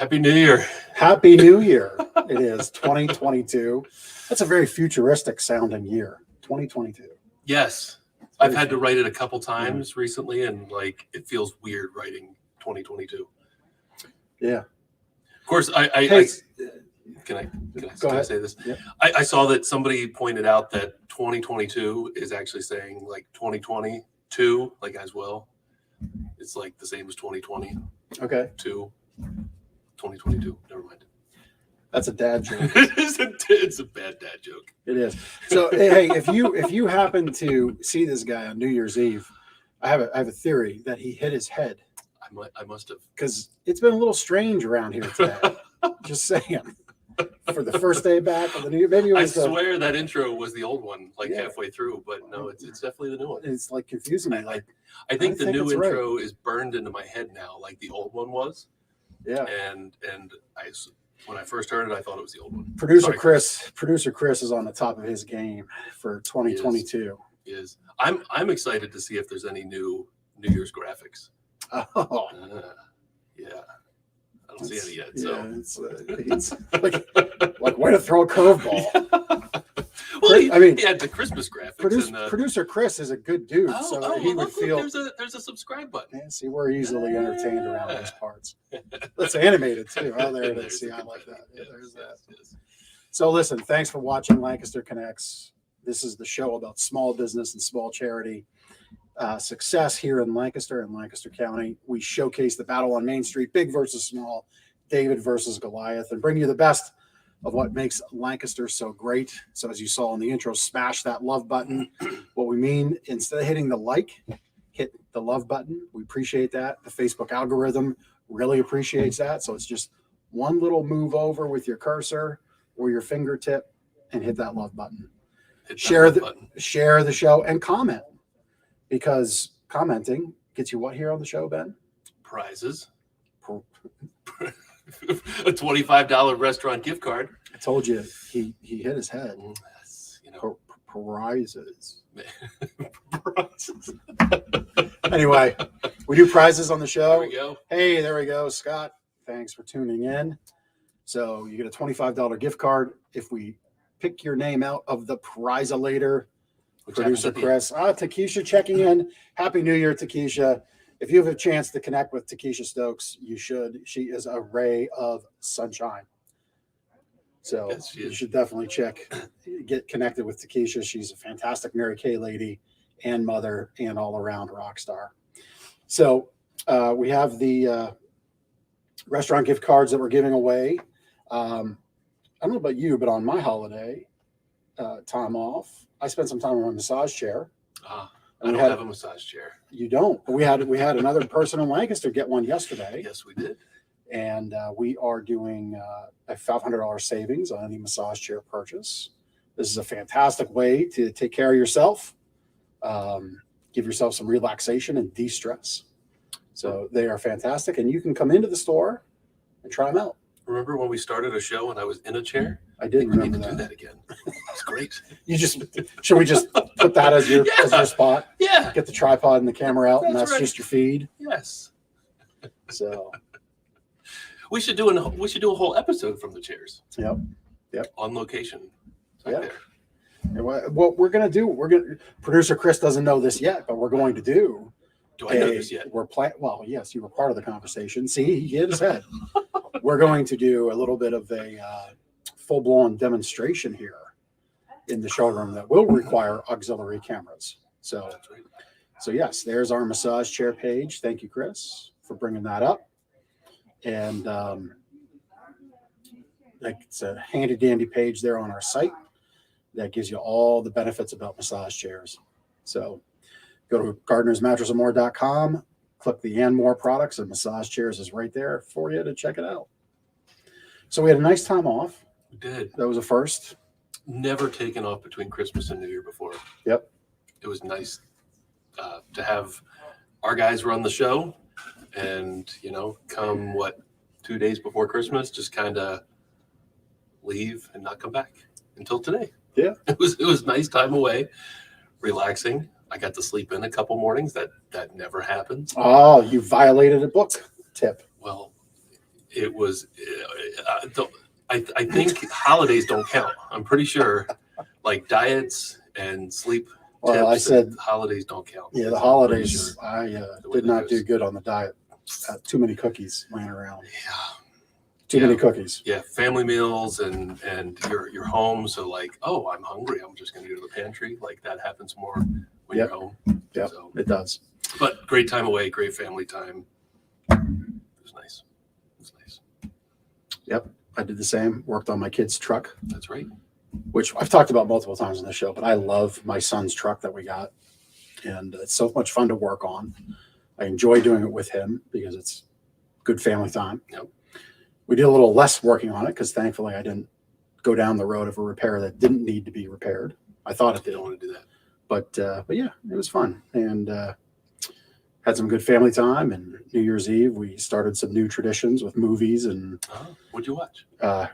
Happy New Year. Happy New Year. It is 2022. That's a very futuristic sounding year. 2022. Yes. I've had to write it a couple times recently, and like it feels weird writing 2022. Yeah. Of course, can I say this? Yeah. I saw that somebody pointed out that 2022 is actually saying like 2022, like as well. It's like the same as 2020. Okay. 2022. Never mind. That's a dad joke. It's a bad dad joke. It is. So hey, if you happen to see this guy on New Year's Eve, I have a theory that he hit his head. I must have, because it's been a little strange around here today. Just saying. For the first day back of the new year, maybe it was I swear that intro was the old one, like halfway through, but no, it's definitely the new one. It's like confusing me. Like I think the new intro is burned into my head now, like the old one was. Yeah. And when I first heard it, I thought it was the old one. Producer Chris is on the top of his game for 2022. He is. I'm excited to see if there's any new New Year's graphics. Oh. Yeah. I don't see any yet. It's like way to throw a curveball. Well, he had the Christmas graphics. Producer Chris is a good dude, he would feel. There's a subscribe button. Yeah, see, we're easily entertained around those parts. That's animated too. Oh, there it is. See, I like that. Yeah, there's that. Yes. So listen, thanks for watching Lancaster Connects. This is the show about small business and small charity success here in Lancaster and Lancaster County. We showcase the battle on Main Street, big versus small, David versus Goliath, and bring you the best of what makes Lancaster so great. So as you saw in the intro, smash that love button. What we mean, instead of hitting the like, hit the love button. We appreciate that. The Facebook algorithm really appreciates that. So it's just one little move over with your cursor or your fingertip and hit that love button. Share the show and comment, because commenting gets you what here on the show, Ben? Prizes. A $25 restaurant gift card. I told you he hit his head. Yes, Prizes. Anyway, we do prizes on the show. There we go. Hey, there we go, Scott. Thanks for tuning in. So you get a $25 gift card if we pick your name out of the prize later. Producer Chris. Takesha checking in. Happy New Year, Takesha. If you have a chance to connect with Takesha Stokes, you should. She is a ray of sunshine. So you should definitely get connected with Takesha. She's a fantastic Mary Kay lady and mother and all-around rock star. So we have the restaurant gift cards that we're giving away. I don't know about you, but on my holiday time off, I spent some time on a massage chair. I don't have a massage chair. You don't. But we had another person in Lancaster get one yesterday. Yes, we did. And we are doing a $500 savings on any massage chair purchase. This is a fantastic way to take care of yourself, give yourself some relaxation and de-stress. So they are fantastic, and you can come into the store and try them out. Remember when we started a show and I was in a chair? I did remember that. Do that again. That's great. Should we just put that as your spot? Yeah. Get the tripod and the camera out, and that's just your feed. Yes. So we should do a whole episode from the chairs. Yep. On location. There. And what we're gonna do? Producer Chris doesn't know this yet, but we're going to do. Do I know this yet? Well, yes, you were part of the conversation. See, he hit his head. We're going to do a little bit of a full-blown demonstration here in the showroom that will require auxiliary cameras. So yes, there's our massage chair page. Thank you, Chris, for bringing that up. And it's a handy-dandy page there on our site that gives you all the benefits about massage chairs. So go to gardnersmattressandmore.com, click the and more products, and massage chairs is right there for you to check it out. So we had a nice time off. We did. That was a first. Never taken off between Christmas and New Year before. Yep. It was nice to have our guys run the show, and come 2 days before Christmas, just kind of leave and not come back until today. Yeah. It was nice time away, relaxing. I got to sleep in a couple mornings. That never happens. Oh, you violated a book tip. Well, it was. I think holidays don't count. I'm pretty sure, like diets and sleep. Well, I said holidays don't count. Yeah, the holidays. I did not do good on the diet. Too many cookies laying around. Yeah. Too many cookies. Yeah, family meals and you're home. So like, oh, I'm hungry. I'm just going to go to the pantry. Like that happens more when you're home. Yeah, so, it does. But great time away, great family time. It was nice. It was nice. Yep, I did the same. Worked on my kid's truck. That's right. Which I've talked about multiple times on the show, but I love my son's truck that we got. And it's so much fun to work on. I enjoy doing it with him because it's good family time. Yep. We did a little less working on it because thankfully I didn't go down the road of a repair that didn't need to be repaired. I thought it did. Don't want to do that. But yeah, it was fun. And had some good family time. And New Year's Eve, we started some new traditions with movies. And what'd you watch?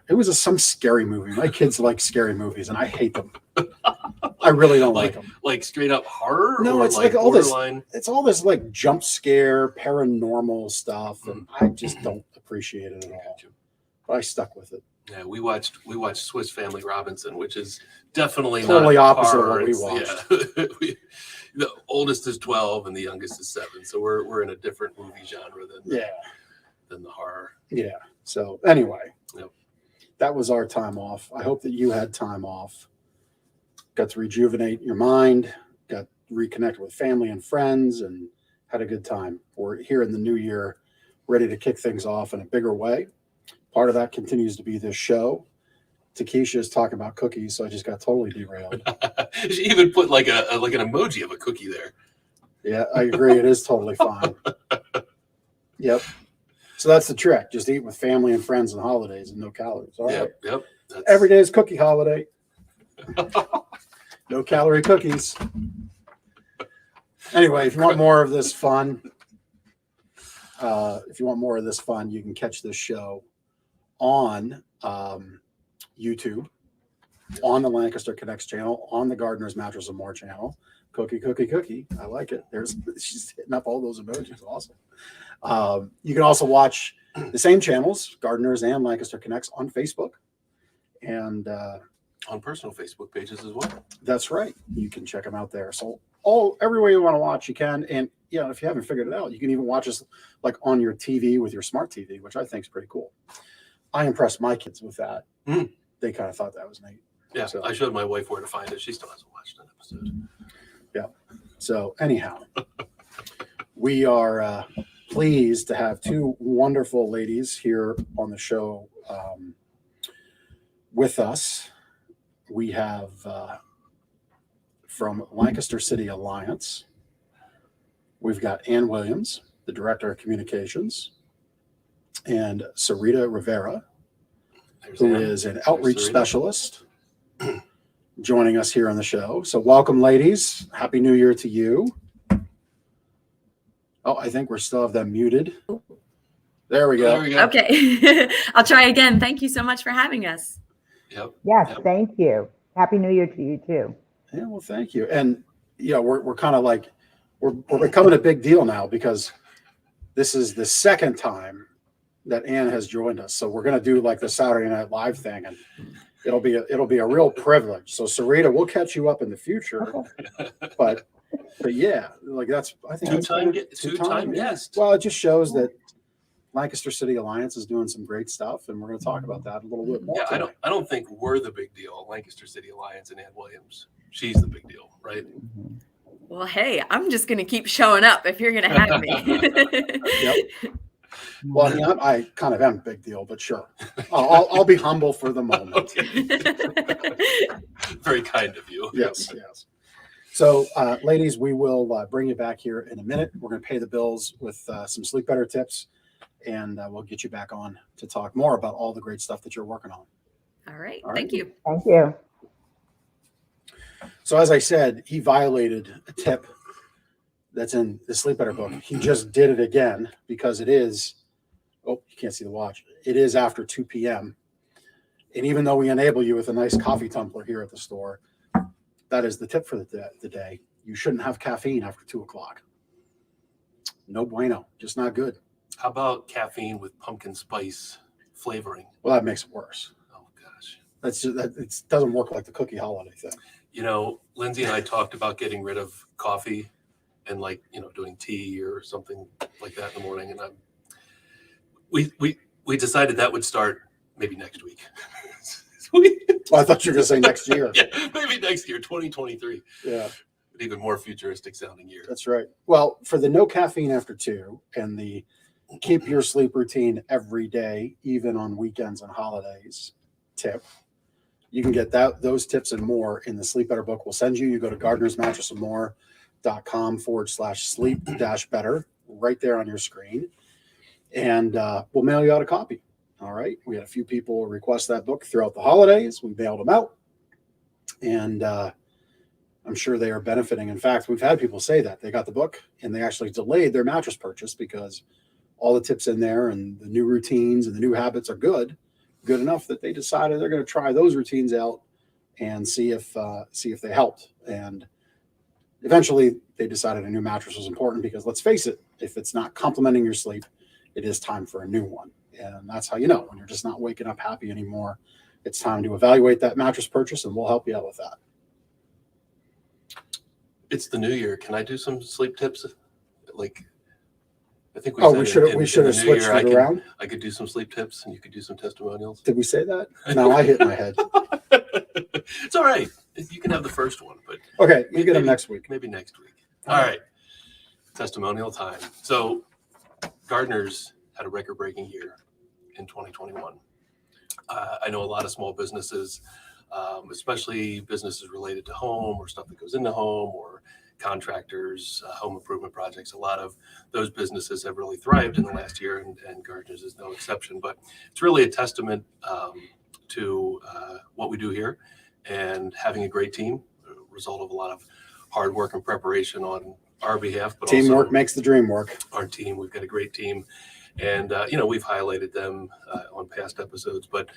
It was some scary movie. My kids like scary movies, and I hate them. I really don't like them. Like straight up horror? No, or it's like all borderline? It's all this like jump scare, paranormal stuff, and I just don't appreciate it at all. But I stuck with it. Yeah, we watched Swiss Family Robinson, which is definitely totally not opposite horror. of what we watched. Yeah. The oldest is 12 and the youngest is 7, so we're in a different movie genre than the horror. Yeah. So anyway, yep. That was our time off. I hope that you had time off. Got to rejuvenate your mind, got reconnected with family and friends, and had a good time. We're here in the new year, ready to kick things off in a bigger way. Part of that continues to be this show. Takesha is talking about cookies, so I just got totally derailed. She even put like an emoji of a cookie there. Yeah, I agree. It is totally fine. Yep. So that's the trick. Just eat with family and friends on holidays and no calories. All right. Yep. Every day is cookie holiday. No calorie cookies. Anyway, if you want more of this fun, you can catch this show on YouTube, on the Lancaster Connects channel, on the Gardener's Mattress and More channel. Cookie. I like it. She's hitting up all those emojis. Awesome. You can also watch the same channels, Gardeners and Lancaster Connects, on Facebook. And on personal Facebook pages as well. That's right. You can check them out there. So every way you want to watch, you can. And if you haven't figured it out, you can even watch us like on your TV with your smart TV, which I think is pretty cool. I impressed my kids with that. They kind of thought that was neat. Yeah. So I showed my wife where to find it. She still hasn't watched an episode. Yeah. So anyhow, we are pleased to have two wonderful ladies here on the show with us. We have from Lancaster City Alliance, we've got Ann Williams, the Director of Communications, and Sarita Rivera, who is an outreach specialist, joining us here on the show. So welcome, ladies. Happy New Year to you. Oh, I think we still have them muted. There we go. Okay. I'll try again. Thank you so much for having us. Yep. Yes, thank you. Happy New Year to you too. Yeah, well, thank you. And we're kind of like we're becoming a big deal now because this is the second time that Ann has joined us. So we're going to do like the Saturday Night Live thing, and it'll be a real privilege. So Sarita, we'll catch you up in the future. but yeah, like I think two-time guest. Well, it just shows that Lancaster City Alliance is doing some great stuff, and we're going to talk about that a little bit more. Yeah, I don't think we're the big deal. Lancaster City Alliance and Ann Williams, she's the big deal, right? Well, hey, I'm just going to keep showing up if you're going to have me. Yep. Well, I mean, I kind of am a big deal, but sure, I'll be humble for the moment. Okay. Very kind of you. Yes. So, ladies, we will bring you back here in a minute. We're going to pay the bills with some Sleep Better tips. And we'll get you back on to talk more about all the great stuff that you're working on. All right. Thank you. Thank you. So as I said, he violated a tip that's in the Sleep Better book. He just did it again because it is, you can't see the watch. It is after 2 p.m. And even though we enable you with a nice coffee tumbler here at the store, that is the tip for the day. You shouldn't have caffeine after 2 o'clock. No bueno, just not good. How about caffeine with pumpkin spice flavoring? Well, that makes it worse. Oh gosh. That's just, it doesn't work like the cookie holiday thing. You know, Lindsay and I talked about getting rid of coffee and like, doing tea or something like that in the morning. And we decided that would start maybe next week. Well, I thought you were going to say next year. Yeah, maybe next year, 2023. Yeah, An even more futuristic sounding year. that's right. Well, for the no caffeine after 2 and the keep your sleep routine every day, even on weekends and holidays tip, you can get those tips and more in the Sleep Better book we'll send you. You go to gardenersmattressandmore.com/sleep-better right there on your screen. And we'll mail you out a copy. All right. We had a few people request that book throughout the holidays. We mailed them out. And I'm sure they are benefiting. In fact, we've had people say that they got the book and they actually delayed their mattress purchase because all the tips in there and the new routines and the new habits are good enough that they decided they're going to try those routines out and see if they helped. And eventually they decided a new mattress was important because let's face it, if it's not complementing your sleep, it is time for a new one. And that's how you know when you're just not waking up happy anymore. It's time to evaluate that mattress purchase, and we'll help you out with that. It's the new year. Can I do some sleep tips? Like, I think We should have switched it around. I could do some sleep tips, and you could do some testimonials. Did we say that? No, I hit my head. It's all right. You can have the first one, but Okay, you get them next week. Maybe next week. All right. Testimonial time. So, gardeners had a record-breaking year in 2021. I know a lot of small businesses, especially businesses related to home or stuff that goes into home or contractors, home improvement projects. A lot of those businesses have really thrived in the last year, and gardeners is no exception. But it's really a testament to what we do here and having a great team, a result of a lot of hard work and preparation on our behalf. But Teamwork also makes the dream work. our team. We've got a great team. And, we've highlighted them on past episodes, but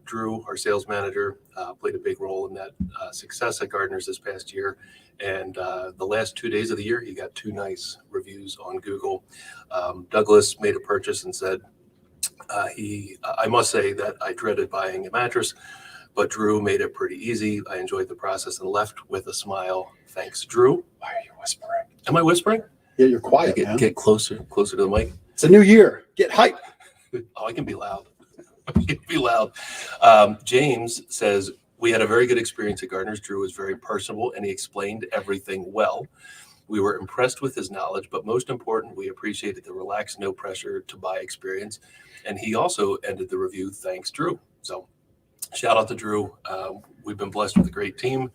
Drew, our sales manager, played a big role in that success at Gardeners this past year. And the last 2 days of the year, he got 2 nice reviews on Google. Douglas made a purchase and said, I must say that I dreaded buying a mattress, but Drew made it pretty easy. I enjoyed the process and left with a smile. Thanks, Drew. Why are you whispering? Am I whispering? Yeah, you're quiet, man. Get closer to the mic. It's a new year. Get hype. Oh, I can be loud. I can be loud. James says, we had a very good experience at Gardeners. Drew was very personable and he explained everything well. We were impressed with his knowledge, but most important, we appreciated the relaxed, no pressure to buy experience. And he also ended the review, thanks, Drew. So shout out to Drew. We've been blessed with a great team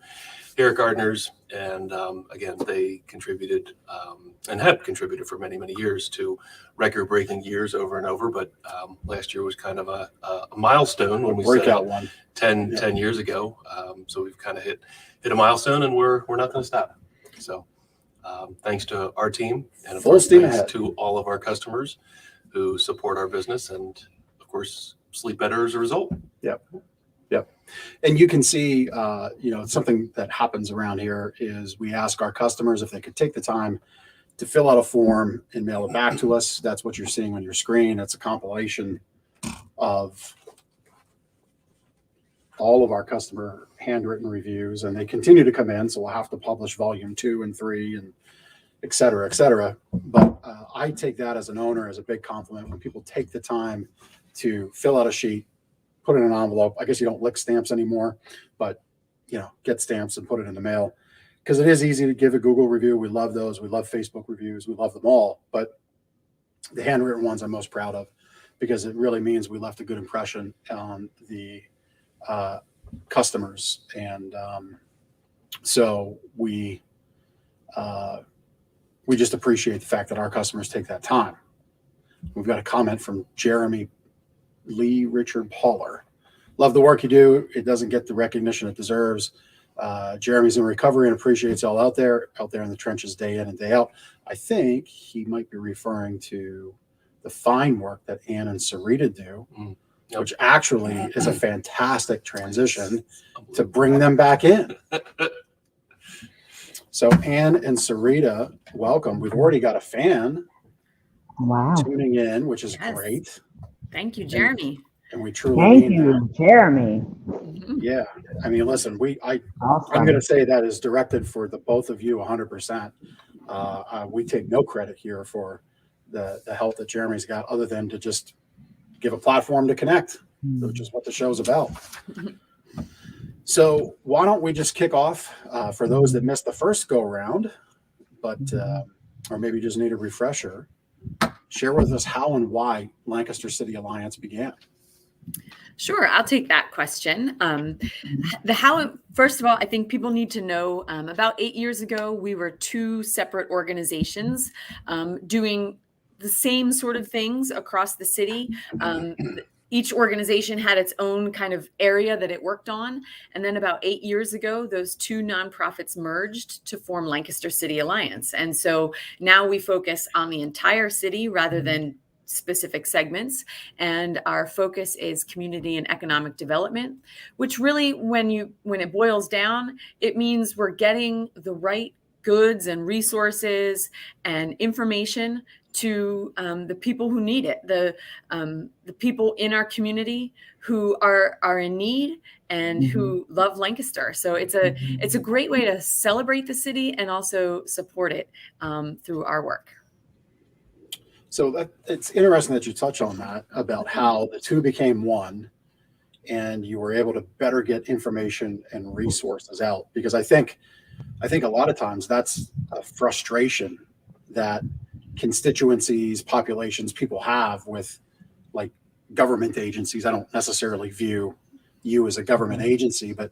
here at Gardeners. And again, they contributed and have contributed for many, many years to record-breaking years over and over. But last year was kind of a milestone when we set Breakout out one. 10 years ago. So we've kind of hit a milestone, and we're not going to stop. So thanks to our team, and of Full course, steam thanks ahead. to all of our customers who support our business, and of course, sleep better as a result. Yep. And you can see, something that happens around here is we ask our customers if they could take the time to fill out a form and mail it back to us. That's what you're seeing on your screen. It's a compilation of all of our customer handwritten reviews, and they continue to come in. So we'll have to publish volume 2 and 3 and et cetera, et cetera. But I take that as an owner as a big compliment when people take the time to fill out a sheet, put it in an envelope. I guess you don't lick stamps anymore, but get stamps and put it in the mail, because it is easy to give a Google review. We love those. We love Facebook reviews. We love them all. But the handwritten ones I'm most proud of, because it really means we left a good impression on the customers. And so we just appreciate the fact that our customers take that time. We've got a comment from Jeremy Lee Richard Pauler. Love the work you do. It doesn't get the recognition it deserves. Jeremy's in recovery and appreciates all out there in the trenches day in and day out. I think he might be referring to the fine work that Ann and Sarita do, which actually is a fantastic transition to bring them back in. So Ann and Sarita, welcome. We've already got a fan Wow. tuning in, which is Yes. great. Thank you, Jeremy. And we truly Thank mean that. you, Jeremy. Mhm. Yeah. I mean, listen, I'm Awesome. going to say that is directed for the both of you 100%. We take no credit here for the help that Jeremy's got, other than to just give a platform to connect, which is what the show's about. So why don't we just kick off for those that missed the first go round, but or maybe just need a refresher. Share with us how and why Lancaster City Alliance began. Sure, I'll take that question. The how, first of all, I think people need to know about 8 years ago, we were two separate organizations doing the same sort of things across the city. Each organization had its own kind of area that it worked on. And then about 8 years ago, those two nonprofits merged to form Lancaster City Alliance. And so now we focus on the entire city rather than specific segments. And our focus is community and economic development, which really, when it boils down, it means we're getting the right goods and resources and information to the people who need it, the people in our community who are in need and who love Lancaster. So it's a great way to celebrate the city and also support it through our work. So it's interesting that you touch on that about how the two became one, and you were able to better get information and resources out. Because I think a lot of times that's a frustration that constituencies, populations, people have with like government agencies. I don't necessarily view you as a government agency, but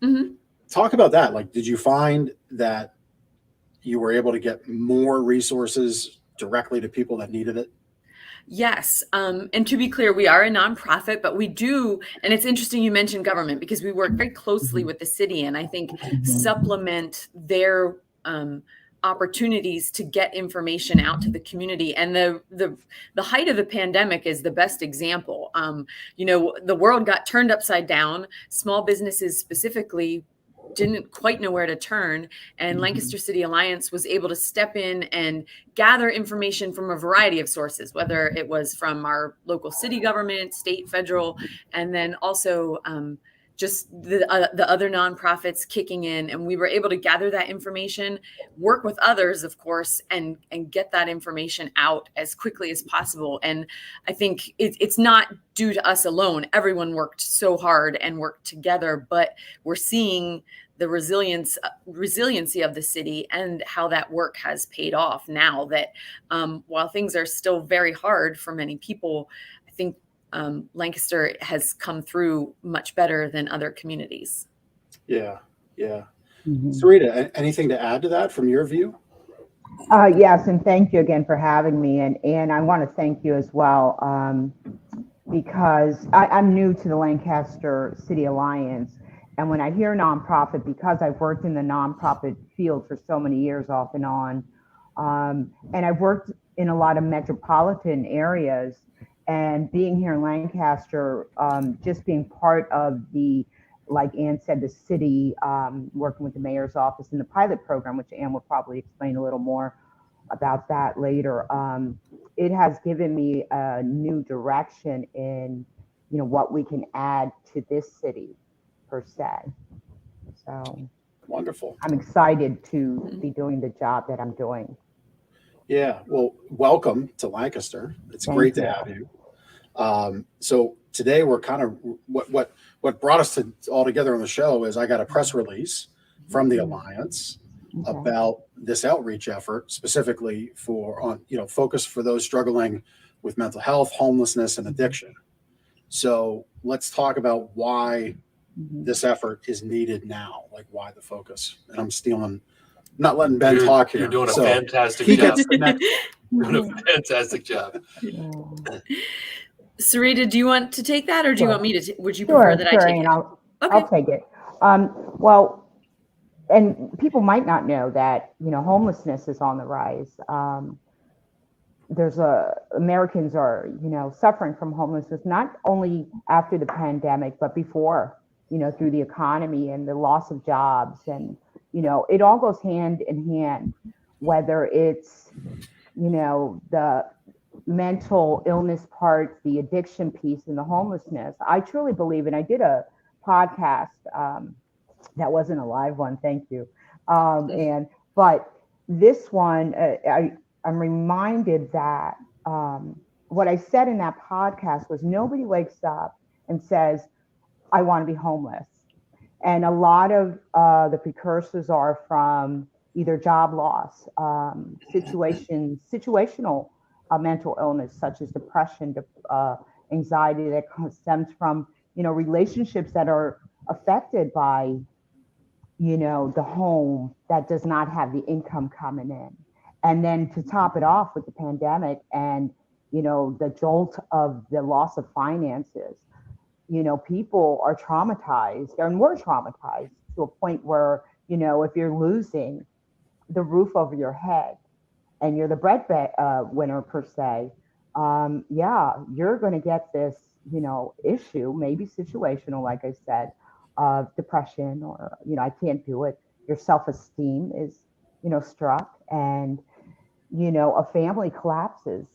talk about that. Like, did you find that you were able to get more resources directly to people that needed it? Yes. And to be clear, we are a nonprofit, but we do, and it's interesting you mentioned government because we work very closely with the city and I think supplement their opportunities to get information out to the community. And the height of the pandemic is the best example. The world got turned upside down. Small businesses specifically didn't quite know where to turn. And Lancaster City Alliance was able to step in and gather information from a variety of sources, whether it was from our local city government, state, federal, and then also just the other nonprofits kicking in. And we were able to gather that information, work with others, of course, and get that information out as quickly as possible. And I think it's not due to us alone. Everyone worked so hard and worked together, but we're seeing the resiliency of the city and how that work has paid off now that while things are still very hard for many people, I think Lancaster has come through much better than other communities. Yeah. Sarita, anything to add to that from your view? Yes, and thank you again for having me. And I want to thank you as well because I'm new to the Lancaster City Alliance. And when I hear nonprofit, because I've worked in the nonprofit field for so many years off and on, and I've worked in a lot of metropolitan areas, and being here in Lancaster, just being part of the, like Ann said, the city, working with the mayor's office in the pilot program, which Ann will probably explain a little more about that later. It has given me a new direction in, what we can add to this city per se. So Wonderful. I'm excited to be doing the job that I'm doing. Yeah. Well, welcome to Lancaster. It's great to have you. So today we're kind of what brought us all together on the show is I got a press release from the Alliance about this outreach effort specifically focus for those struggling with mental health, homelessness, and addiction. So let's talk about why this effort is needed now, like why the focus. And I'm not letting Ben talk here. You're doing a so fantastic he job. gets the next. Doing a fantastic job. Sarita, do you want to take that or do you want me to? Would you Sure, prefer that I take and it? I'll take it. Well, and people might not know that, homelessness is on the rise. Americans are, suffering from homelessness, not only after the pandemic, but before, through the economy and the loss of jobs. And, it all goes hand in hand, whether it's, the mental illness part, the addiction piece, and the homelessness, I truly believe, and I did a podcast that wasn't a live one, thank you. But this one, I'm reminded that what I said in that podcast was nobody wakes up and says, I want to be homeless. And a lot of the precursors are from either job loss, situational mental illness, such as depression, anxiety that stems from, relationships that are affected by, the home that does not have the income coming in. And then to top it off with the pandemic and, the jolt of the loss of finances, people are traumatized and we're traumatized to a point where, if you're losing the roof over your head and you're the breadwinner per se, you're going to get this, issue, maybe situational, like I said, of depression or, I can't do it. Your self-esteem is, struck and, a family collapses.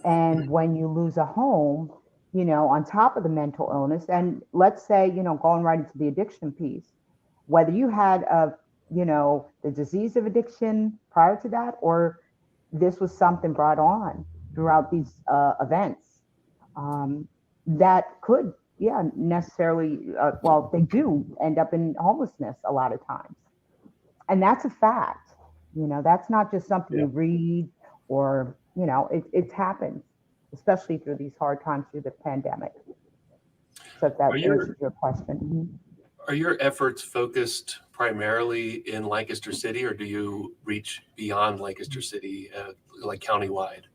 And when you lose a home, on top of the mental illness, and let's say, going right into the addiction piece, whether you had the disease of addiction prior to that, or this was something brought on throughout these events, that could, necessarily, they do end up in homelessness a lot of times. And that's a fact, that's not just something you read or, it's happened, especially through these hard times through the pandemic. So if that answers your question. Mm-hmm. Are your efforts focused primarily in Lancaster City, or do you reach beyond Lancaster City, like countywide?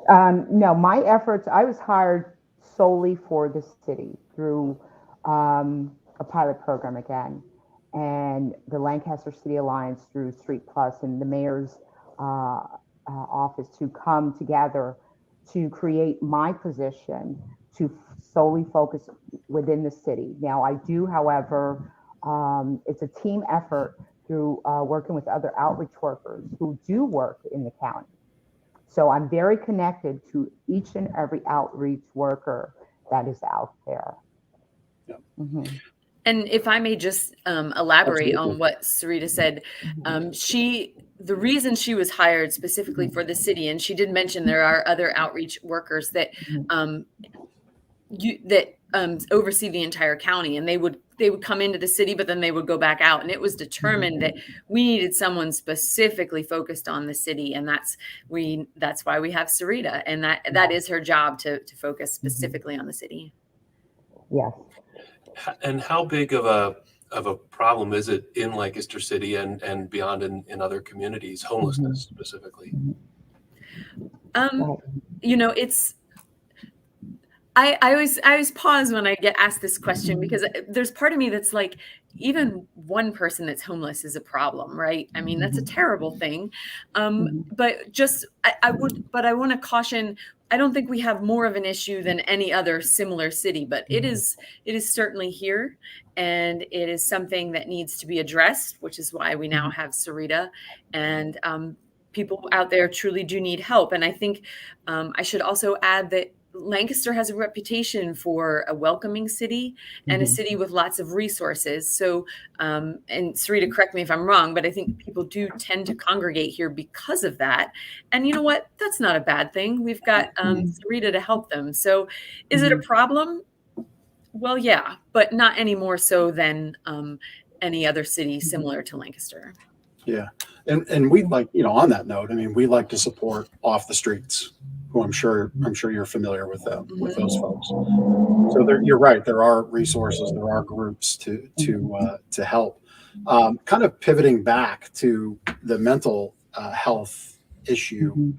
No, my efforts, I was hired solely for the city through a pilot program again, and the Lancaster City Alliance through Street Plus and the mayor's office to come together to create my position to solely focus within the city. Now, I do, however, it's a team effort through working with other outreach workers who do work in the county. So I'm very connected to each and every outreach worker that is out there. Yeah. Mm-hmm. And if I may just elaborate Absolutely. on what Sarita said, the reason she was hired specifically for the city, and she did mention there are other outreach workers that oversee the entire county, and they would come into the city, but then they would go back out. And it was determined that we needed someone specifically focused on the city, and that's why we have Sarita, and that is her job to focus specifically on the city. Yes. And how big of a problem is it in Lancaster City and beyond in other communities, homelessness specifically? It's I always pause when I get asked this question, because there's part of me that's like, even one person that's homeless is a problem, right? I mean, that's a terrible thing. But just I want to caution, I don't think we have more of an issue than any other similar city, but it is certainly here, and it is something that needs to be addressed, which is why we now have Sarita, and people out there truly do need help. And I think I should also add that Lancaster has a reputation for a welcoming city and a city with lots of resources. So, and Sarita, correct me if I'm wrong, but I think people do tend to congregate here because of that. And you know what? That's not a bad thing. We've got Sarita to help them. So is it a problem? Well, yeah, but not any more so than any other city similar to Lancaster. Yeah. And we like, on that note, I mean, we like to support Off the Streets, who I'm sure you're familiar with them, with those folks. So you're right. There are resources, there are groups to help. Kind of pivoting back to the mental health issue.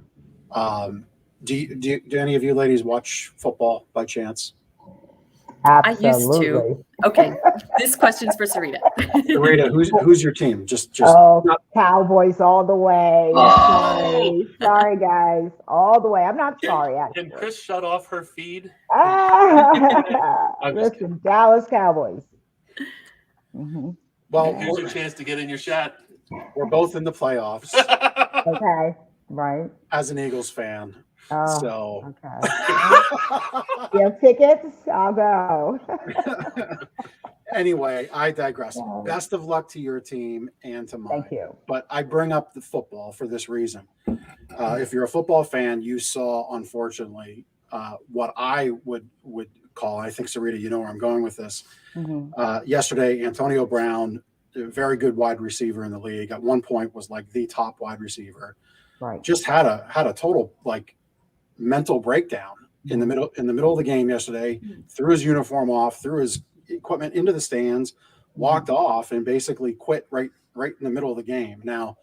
Do any of you ladies watch football by chance? Absolutely. I used to. Okay, this question's for Sarita. Sarita, who's your team? Just Cowboys all the way. Oh! Sorry, guys, all the way. I'm not sorry. Actually. Can Chris shut off her feed? Listen, Dallas Cowboys. Well, here's your chance to get in your shot. We're both in the playoffs. Okay, right. As an Eagles fan, Oh, So okay. You have tickets? I'll go. anyway, I digress. Yeah. Best of luck to your team and to mine. Thank you. But I bring up the football for this reason. If you're a football fan, you saw, unfortunately, what I would call, I think, Sarita, you know where I'm going with this. Yesterday, Antonio Brown, a very good wide receiver in the league, at one point was like the top wide receiver, Right. just had a total like mental breakdown in the middle of the game yesterday, threw his uniform off, threw his equipment into the stands, walked off, and basically quit right in the middle of the game. Now,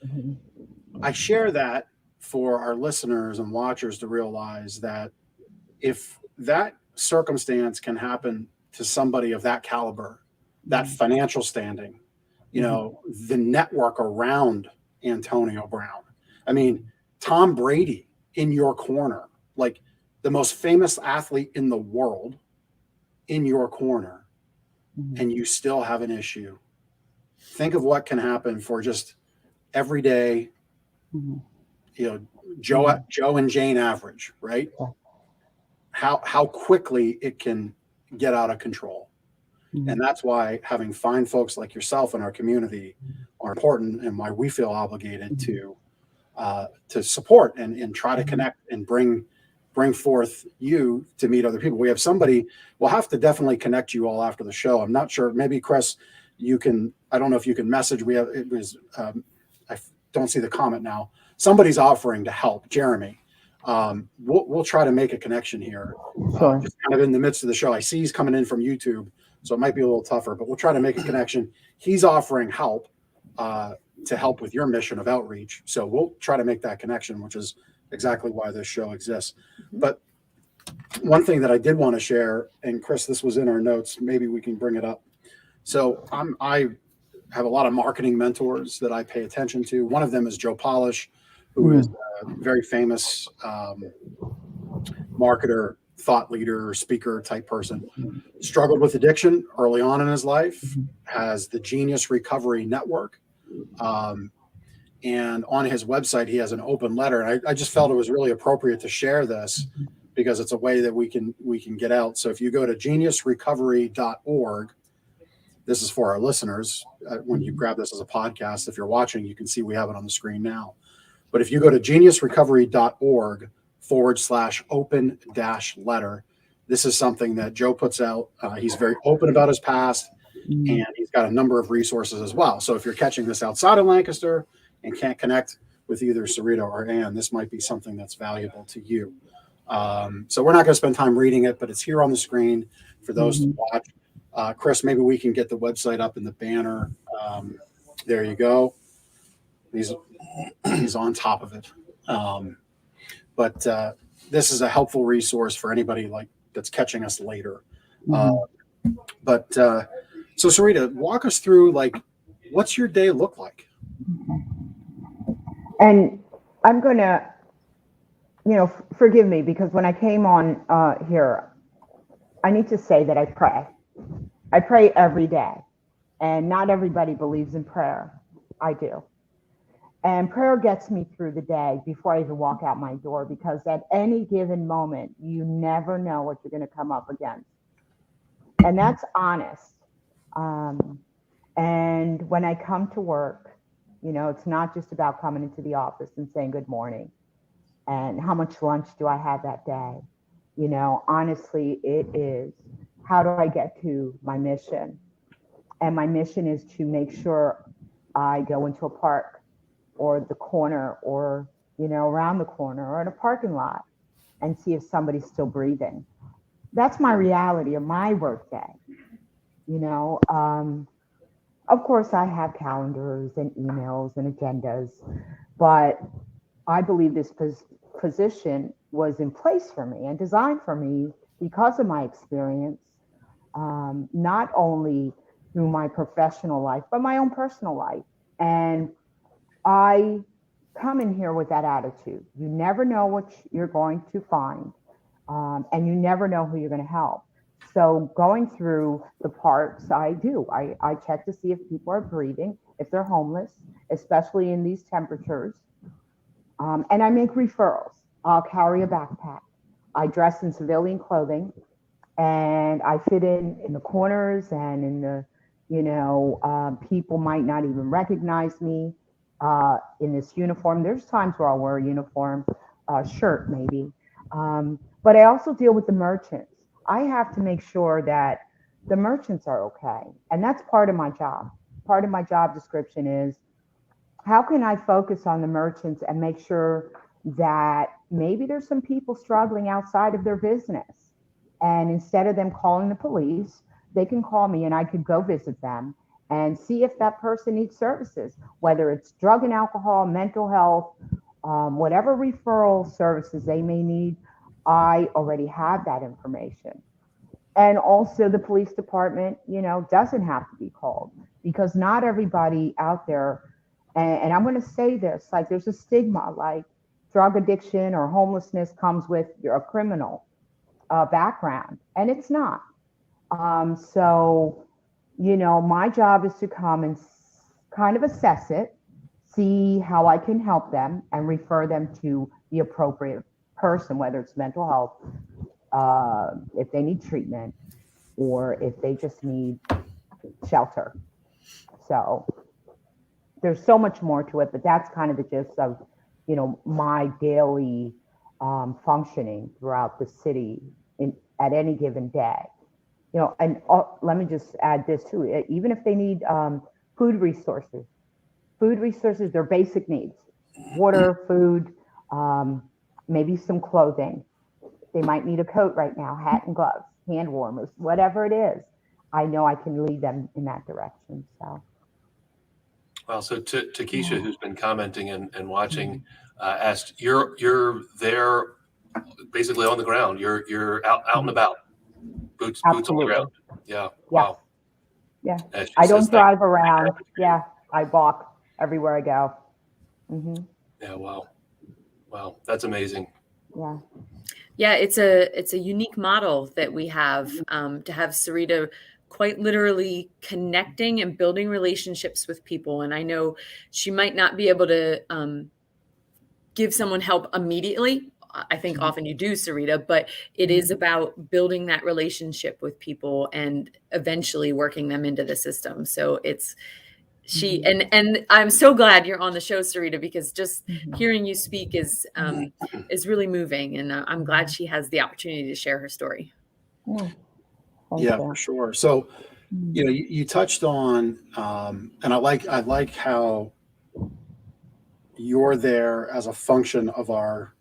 I share that for our listeners and watchers to realize that if that circumstance can happen to somebody of that caliber, that financial standing, you know, the network around Antonio Brown. I mean, Tom Brady in your corner, like the most famous athlete in the world in your corner, and you still have an issue. Think of what can happen for just everyday, you know, Joe and Jane average, right? How quickly it can get out of control. And that's why having fine folks like yourself in our community are important, and why we feel obligated to support and try to connect and bring forth you to meet other people. We have somebody, we'll have to definitely connect you all after the show. I'm not sure, maybe Chris, you can, I don't know if you can message, I don't see the comment now. Somebody's offering to help, Jeremy. We'll try to make a connection here. Sure. Just kind of in the midst of the show. I see he's coming in from YouTube, so it might be a little tougher, but we'll try to make a connection. He's offering help to help with your mission of outreach. So we'll try to make that connection, which is exactly why this show exists. But one thing that I did want to share, and Chris, this was in our notes, maybe we can bring it up. So I have a lot of marketing mentors that I pay attention to. One of them is Joe Polish, who is a very famous marketer, thought leader, speaker type person. Struggled with addiction early on in his life, has the Genius Recovery Network. And on his website, he has an open letter. And I just felt it was really appropriate to share this because it's a way that we can get out. So if you go to geniusrecovery.org, this is for our listeners. When you grab this as a podcast, if you're watching, you can see we have it on the screen now. But if you go to geniusrecovery.org/open-letter, this is something that Joe puts out. He's very open about his past, and he's got a number of resources as well. So if you're catching this outside of Lancaster and can't connect with either Sarita or Ann, this might be something that's valuable to you. So we're not going to spend time reading it, but it's here on the screen for those to watch. Chris, maybe we can get the website up in the banner. There you go. He's on top of it. But this is a helpful resource for anybody like that's catching us later. So Sarita, walk us through, like, what's your day look like? And I'm going to, forgive me, because when I came on here, I need to say that I pray. I pray every day, and not everybody believes in prayer. I do. And prayer gets me through the day before I even walk out my door, because at any given moment, you never know what you're going to come up against. And that's honest. And when I come to work, it's not just about coming into the office and saying good morning and how much lunch do I have that day. Honestly, it is, how do I get to my mission? And my mission is to make sure I go into a park or the corner or, around the corner or in a parking lot and see if somebody's still breathing. That's my reality of my work day. Of course, I have calendars and emails and agendas, but I believe this position was in place for me and designed for me because of my experience, not only through my professional life, but my own personal life. And I come in here with that attitude. You never know what you're going to find, and you never know who you're going to help. So going through the parks, I do. I check to see if people are breathing, if they're homeless, especially in these temperatures. And I make referrals. I'll carry a backpack. I dress in civilian clothing, and I fit in the corners and in the, people might not even recognize me in this uniform. There's times where I'll wear a uniform, shirt maybe. But I also deal with the merchants. I have to make sure that the merchants are okay. And that's part of my job. Part of my job description is, how can I focus on the merchants and make sure that maybe there's some people struggling outside of their business? And instead of them calling the police, they can call me and I could go visit them and see if that person needs services, whether it's drug and alcohol, mental health, whatever referral services they may need. I already have that information. And also the police department, doesn't have to be called, because not everybody out there, and I'm going to say this, like, there's a stigma, like drug addiction or homelessness comes with a criminal background, and it's not. So, my job is to come and kind of assess it, see how I can help them, and refer them to the appropriate person, whether it's mental health, if they need treatment, or if they just need shelter. So there's so much more to it, but that's kind of the gist of, my daily functioning throughout the city at any given day. And let me just add this too. Even if they need food resources, they're basic needs: water, food, maybe some clothing. They might need a coat right now, hat and gloves, hand warmers, whatever it is. I know I can lead them in that direction. So. Well, so to Keisha, who's been commenting and watching, asked, you're there basically on the ground. You're out and about, boots on the ground. Yeah. Yes. Wow. Yeah. I don't drive around. Yeah. I walk everywhere I go. Mm-hmm. Yeah. Wow. That's amazing. Yeah. Yeah, it's a unique model that we have, to have Sarita quite literally connecting and building relationships with people. And I know she might not be able to give someone help immediately. I think often you do, Sarita, but it is about building that relationship with people and eventually working them into the system. So it's and I'm so glad you're on the show, Sarita, because just hearing you speak is really moving, and I'm glad she has the opportunity to share her story. Yeah, for sure. So, you touched on, and I like how you're there as a function of our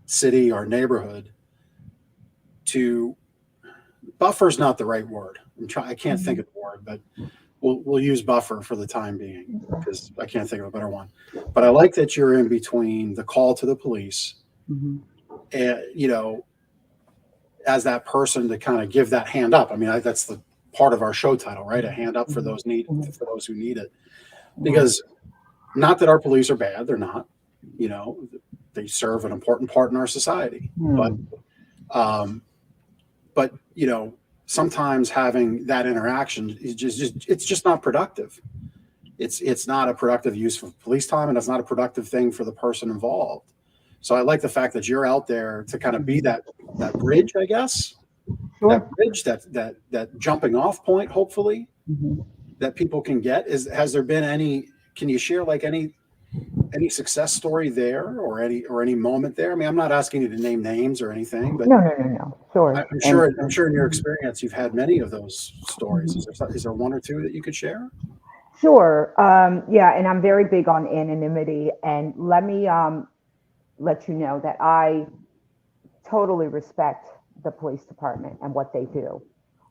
city, our neighborhood. To buffer's not the right word. I can't think of the word, but we'll use buffer for the time being, because I can't think of a better one. But I like that you're in between the call to the police, and as that person to kind of give that hand up. I mean, that's the part of our show title, right? A hand up for those who need it. Because not that our police are bad, they're not. They serve an important part in our society. But sometimes having that interaction is it's just not productive. It's not a productive use of police time, and it's not a productive thing for the person involved. So I like the fact that you're out there to kind of be that bridge, I guess. Sure. That bridge, that jumping off point, hopefully, that people can get. Has there been any? Can you share like any success story there, or any moment there? I mean, I'm not asking you to name names or anything, but no. Sure. I'm sure in your experience you've had many of those stories. Is there one or two that you could share? Sure. Yeah, and I'm very big on anonymity, and let me let you know that I totally respect the police department and what they do.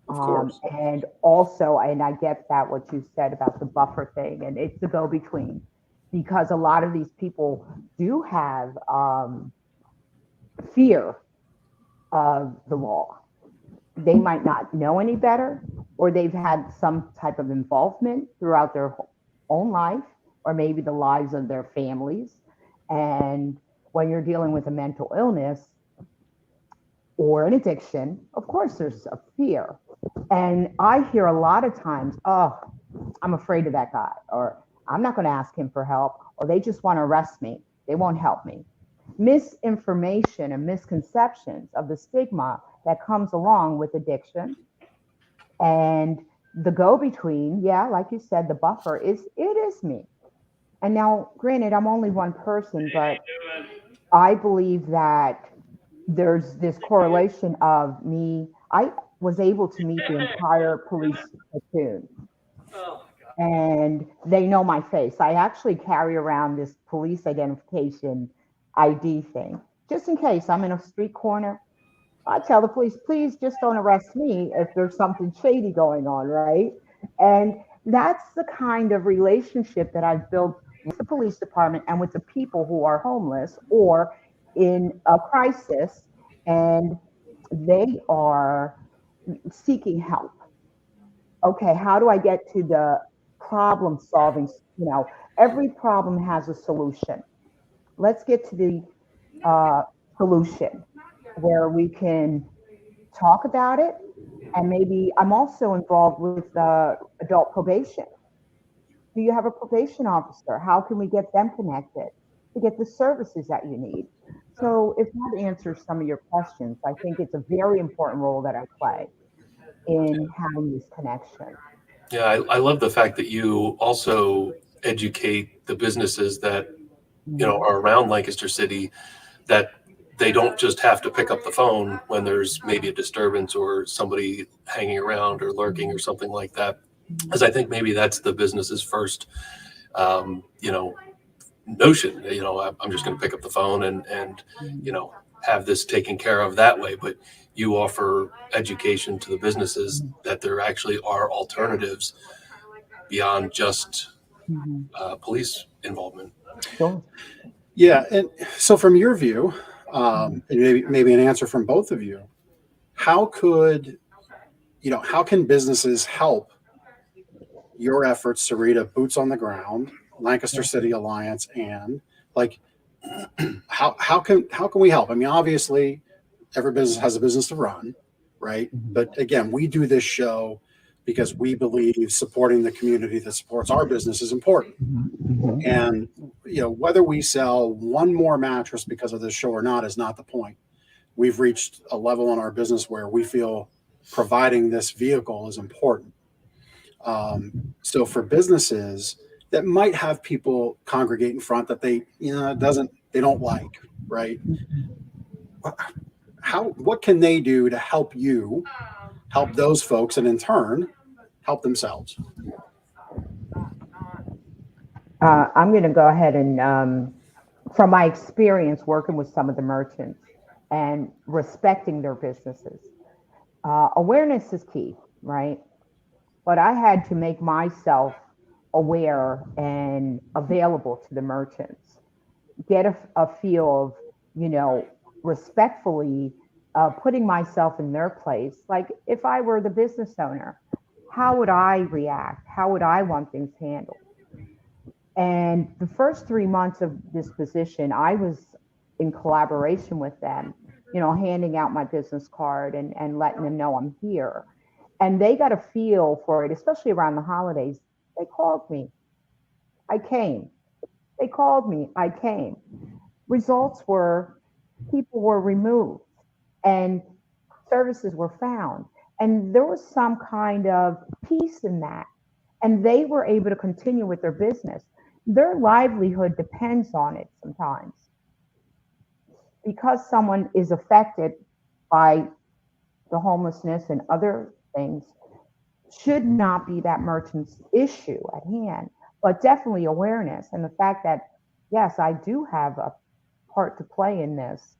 Of course. And also, and I get that what you said about the buffer thing, and it's the go-between, because a lot of these people do have fear of the law. They might not know any better, or they've had some type of involvement throughout their own life, or maybe the lives of their families. And when you're dealing with a mental illness or an addiction, of course there's a fear. And I hear a lot of times, oh, I'm afraid of that guy, or I'm not going to ask him for help, or they just want to arrest me. They won't help me. misinformation and misconceptions of the stigma that comes along with addiction. And the go-between, yeah, like you said, the buffer is me. And now, granted, I'm only one person, but I believe that there's this correlation of me. I was able to meet the entire police platoon, and they know my face. I actually carry around this police identification ID thing, just in case I'm in a street corner. I tell the police, please just don't arrest me if there's something shady going on, right? And that's the kind of relationship that I've built with the police department and with the people who are homeless or in a crisis, and they are seeking help. Okay, how do I get to the problem solving? Every problem has a solution. Let's get to the uh, solution where we can talk about it. And maybe I'm also involved with adult probation. Do you have a probation officer? How can we get them connected to get the services that you need? So if that answers some of your questions, I think it's a very important role that I play in having this connection. Yeah, I love the fact that you also educate the businesses that are around Lancaster City, that they don't just have to pick up the phone when there's maybe a disturbance or somebody hanging around or lurking or something like that. Because I think maybe that's the business's first, notion. I'm just going to pick up the phone and have this taken care of that way. But you offer education to the businesses that there actually are alternatives beyond just Mhm. police involvement. Sure. Yeah, and so from your view, and maybe an answer from both of you, how can businesses help your efforts, Sarita, boots on the ground, Lancaster City Alliance, and like how can we help? I mean, obviously, every business has a business to run, right? But again, we do this show because we believe supporting the community that supports our business is important. And whether we sell one more mattress because of this show or not is not the point. We've reached a level in our business where we feel providing this vehicle is important. So for businesses that might have people congregate in front that they don't like, right? What can they do to help you help those folks, and in turn help themselves? I'm going to go ahead and, from my experience working with some of the merchants and respecting their businesses, awareness is key, right? But I had to make myself aware and available to the merchants, get a feel of, respectfully putting myself in their place. Like if I were the business owner, how would I react? How would I want things handled? And the first 3 months of this position, I was in collaboration with them, handing out my business card and letting them know I'm here. And they got a feel for it, especially around the holidays. They called me. I came. They called me. I came. Results were people were removed and services were found. And there was some kind of peace in that. And they were able to continue with their business. Their livelihood depends on it sometimes. Because someone is affected by the homelessness and other things, should not be that merchant's issue at hand, but definitely awareness and the fact that, yes, I do have a part to play in this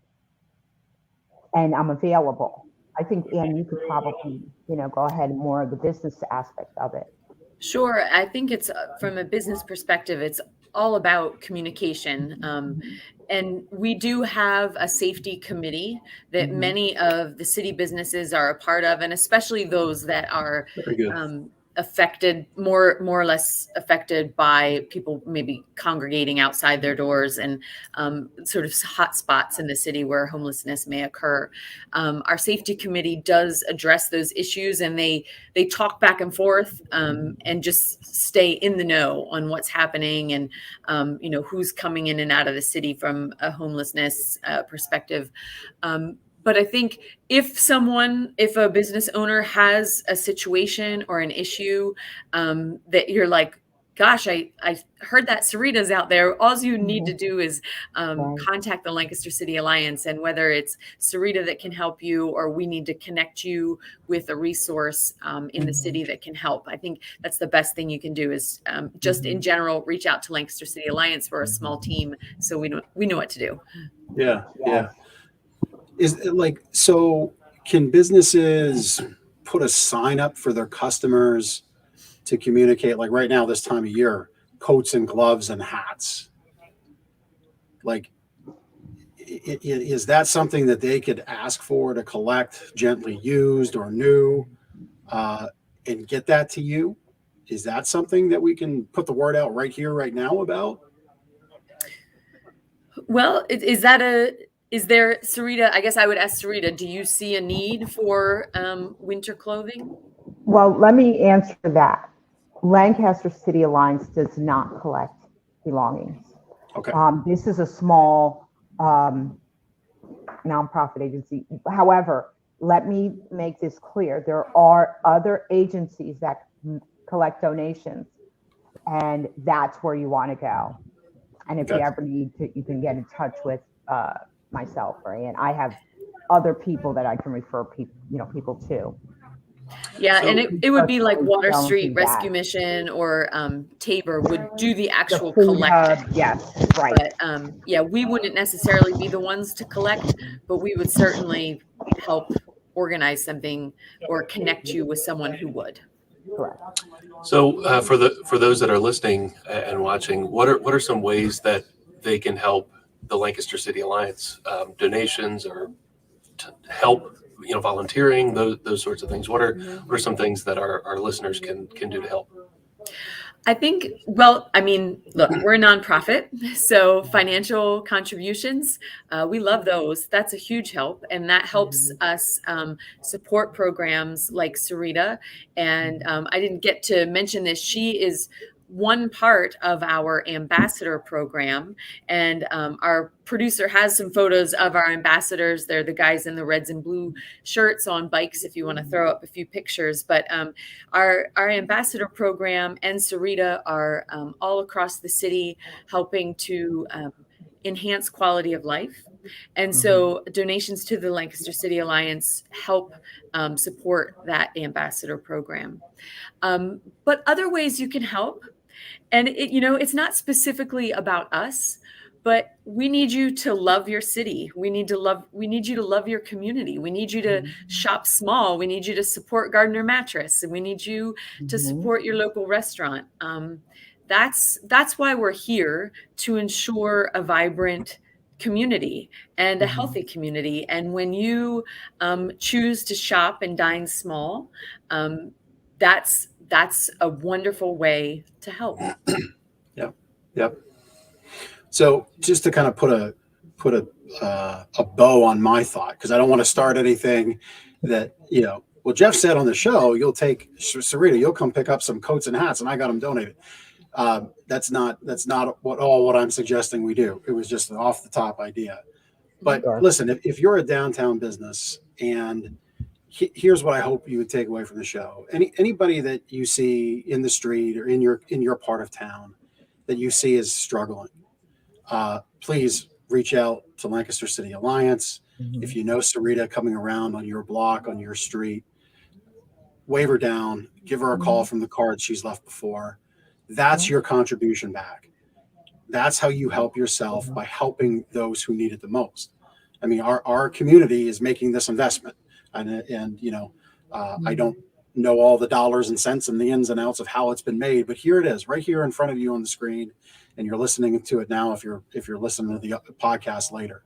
and I'm available. I think, Ann, you could probably, go ahead and more of the business aspect of it. Sure. I think it's from a business perspective, it's all about communication. And we do have a safety committee that many of the city businesses are a part of, and especially those that are Very good. affected, more or less affected by people maybe congregating outside their doors and sort of hot spots in the city where homelessness may occur. Our safety committee does address those issues, and they talk back and forth and just stay in the know on what's happening and who's coming in and out of the city from a homelessness perspective. But I think if a business owner has a situation or an issue that you're like, gosh, I heard that Sarita's out there. All you need to do is contact the Lancaster City Alliance, and whether it's Sarita that can help you or we need to connect you with a resource in the city that can help. I think that's the best thing you can do is just in general, reach out to Lancaster City Alliance. We're a small team, so we know what to do. Yeah. Is it like, so can businesses put a sign up for their customers to communicate, like right now, this time of year, coats and gloves and hats? Like, is that something that they could ask for to collect gently used or new and get that to you? Is that something that we can put the word out right here, right now about? Well, is there, Sarita, I guess I would ask Sarita, do you see a need for winter clothing? Well, let me answer that. Lancaster City Alliance does not collect belongings. Okay. This is a small nonprofit agency. However, let me make this clear. There are other agencies that collect donations, and that's where you want to go. And if you ever need to, you can get in touch with myself, right? And I have other people that I can refer people to. Yeah, So- and it would be like Water Don't Street do that. Rescue Mission or Tabor would do the actual The food collecting. hub, yes, right. But we wouldn't necessarily be the ones to collect, but we would certainly help organize something or connect you with someone who would. Correct. So for those that are listening and watching, what are some ways that they can help the Lancaster City Alliance? Donations or help, volunteering, those sorts of things. What are some things that our listeners can do to help? I think, look, we're a nonprofit, so financial contributions, we love those. That's a huge help, and that helps us support programs like Sarita. And I didn't get to mention this. She is one part of our ambassador program, and our producer has some photos of our ambassadors. They're the guys in the reds and blue shirts on bikes if you want to throw up a few pictures. But our ambassador program and Sarita are all across the city helping to enhance quality of life. And so donations to the Lancaster City Alliance help support that ambassador program. But other ways you can help, and it's not specifically about us, but we need you to love your city. We need you to love your community. We need you to shop small. We need you to support Gardner Mattress, and we need you to support your local restaurant. That's why we're here, to ensure a vibrant community and a healthy community. And when you choose to shop and dine small, that's a wonderful way to help. Yep. So just to kind of put a bow on my thought, because I don't want to start anything that, well, Jeff said on the show, you'll take Sarita, you'll come pick up some coats and hats, and I got them donated. That's not what I'm suggesting we do. It was just an off the top idea. But listen, if you're a downtown business, and here's what I hope you would take away from the show. Anybody that you see in the street or in your part of town that you see is struggling, please reach out to Lancaster City Alliance. If you know Sarita coming around on your block, on your street, wave her down, give her a call from the card she's left before. That's your contribution back. That's how you help yourself, by helping those who need it the most. I mean, our community is making this investment, and I don't know all the dollars and cents and the ins and outs of how it's been made, but here it is, right here in front of you on the screen, and you're listening to it now. If you're listening to the podcast later,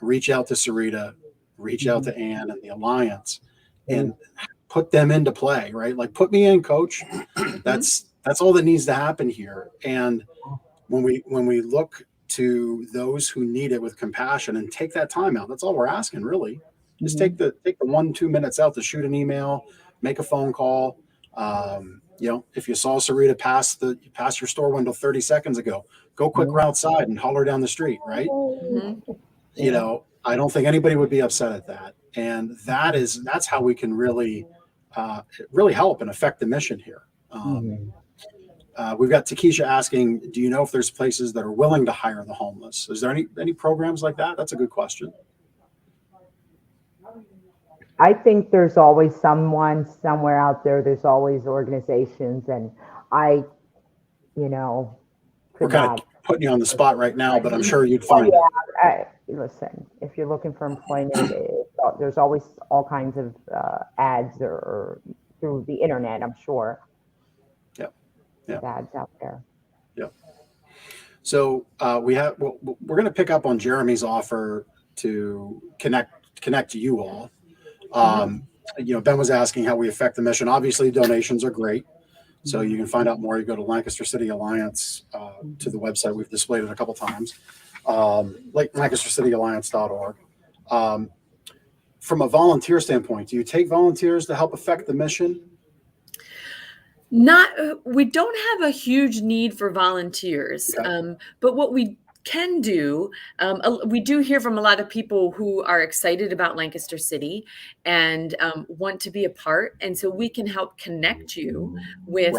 reach out to Sarita, reach out to Ann and the Alliance, and put them into play, right? Like put me in, coach. That's all that needs to happen here. And when we look to those who need it with compassion and take that time out, that's all we're asking, really. Just take the 1-2 minutes out to shoot an email, make a phone call. If you saw Sarita pass your store window 30 seconds ago, go quick outside and holler down the street, right? I don't think anybody would be upset at that. And that's how we can really help and affect the mission here. We've got Takesha asking, do you know if there's places that are willing to hire the homeless? Is there any programs like that? That's a good question. I think there's always someone somewhere out there. There's always organizations, and We're kind of putting you on the spot right now, but I'm sure you'd find it. Listen, if you're looking for employment, there's always all kinds of ads or through the internet, I'm sure. Yep. Ads out there. Yep. So we're going to pick up on Jeremy's offer to connect to you all. Ben was asking how we affect the mission. Obviously, donations are great. So you can find out more. You go to Lancaster City Alliance to the website. We've displayed it a couple times, like LancasterCityAlliance.org. From a volunteer standpoint, do you take volunteers to help affect the mission? We don't have a huge need for volunteers, Okay. but what we can do, we do hear from a lot of people who are excited about Lancaster City and want to be a part. And so we can help connect you with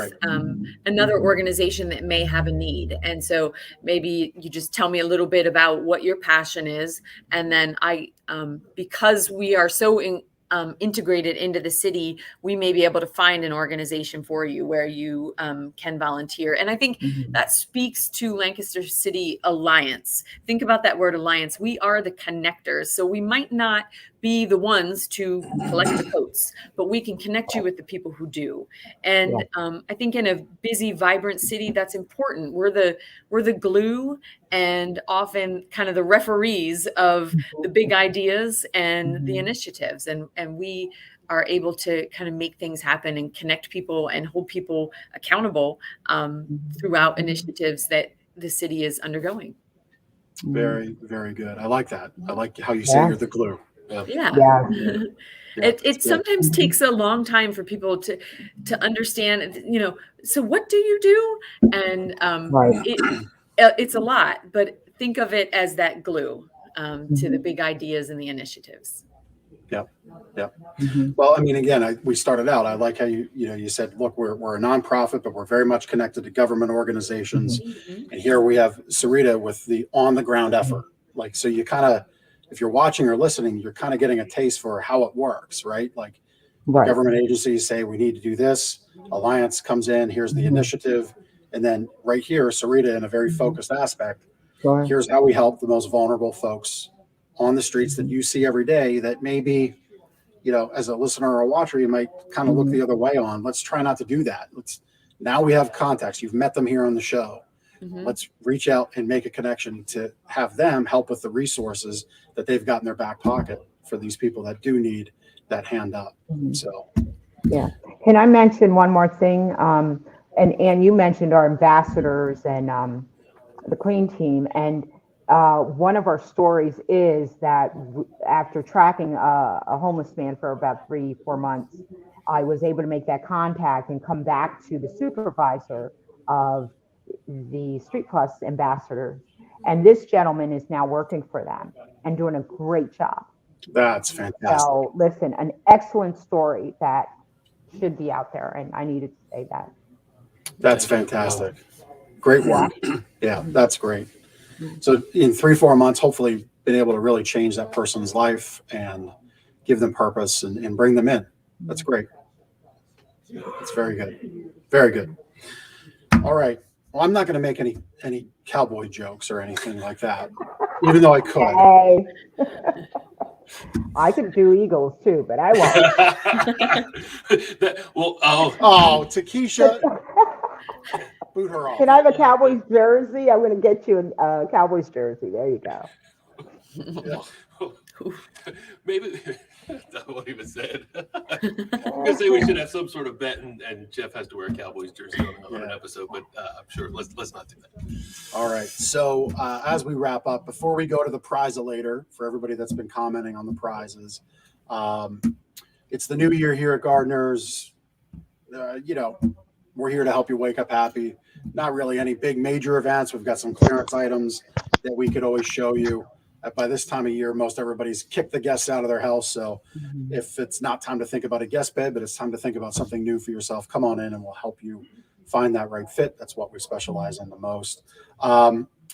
another organization that may have a need. And so maybe you just tell me a little bit about what your passion is. And then because we are so integrated into the city, we may be able to find an organization for you where you can volunteer. And I think that speaks to Lancaster City Alliance. Think about that word alliance. We are the connectors. So we might not be the ones to collect the coats, but we can connect you with the people who do. And I think in a busy, vibrant city, that's important. We're the glue and often kind of the referees of the big ideas and the initiatives. And we are able to kind of make things happen and connect people and hold people accountable throughout initiatives that the city is undergoing. Very, very good. I like that. I like how you say you're the glue. Yeah. It sometimes takes a long time for people to understand, so what do you do? And it's a lot, but think of it as that glue to the big ideas and the initiatives. Yep. Well, I mean, again, we started out. I like how you said, look, we're a nonprofit, but we're very much connected to government organizations. And here we have Sarita with the on the ground effort. Like, so you kind of, if you're watching or listening, you're kind of getting a taste for how it works, right? Like government agencies say, we need to do this. Alliance comes in, here's the initiative. And then right here, Sarita, in a very focused aspect, here's how we help the most vulnerable folks on the streets that you see every day that maybe, as a listener or a watcher, you might kind of look the other way on. Let's try not to do that. Now we have contacts. You've met them here on the show. Let's reach out and make a connection to have them help with the resources that they've got in their back pocket for these people that do need that hand up. So, Can I mention one more thing? And you mentioned our ambassadors and the Clean team. And one of our stories is that after tracking a homeless man for about 3-4 months, I was able to make that contact and come back to the supervisor of the Street Plus ambassadors. And this gentleman is now working for them and doing a great job. That's fantastic. So listen, an excellent story that should be out there. And I needed to say that. That's fantastic. Great work. Yeah, that's great. So in 3-4 months, hopefully been able to really change that person's life and give them purpose and bring them in. That's great. That's very good. Very good. All right. Well, I'm not going to make any cowboy jokes or anything like that, even though I could. Hey. I could do Eagles too, but I won't. Takesha. Boot her off. Can I have a Cowboys jersey? I'm going to get you a Cowboys jersey. There you go. Maybe I won't even say it. I'm gonna say we should have some sort of bet, and Jeff has to wear a Cowboys jersey on an episode, but I'm sure let's not do that. All right. So as we wrap up, before we go to the prize-elator for everybody that's been commenting on the prizes, it's the new year here at Gardeners. We're here to help you wake up happy. Not really any big major events. We've got some clearance items that we could always show you. By this time of year, most everybody's kicked the guests out of their house. So if it's not time to think about a guest bed, but it's time to think about something new for yourself, come on in and we'll help you find that right fit. That's what we specialize in the most.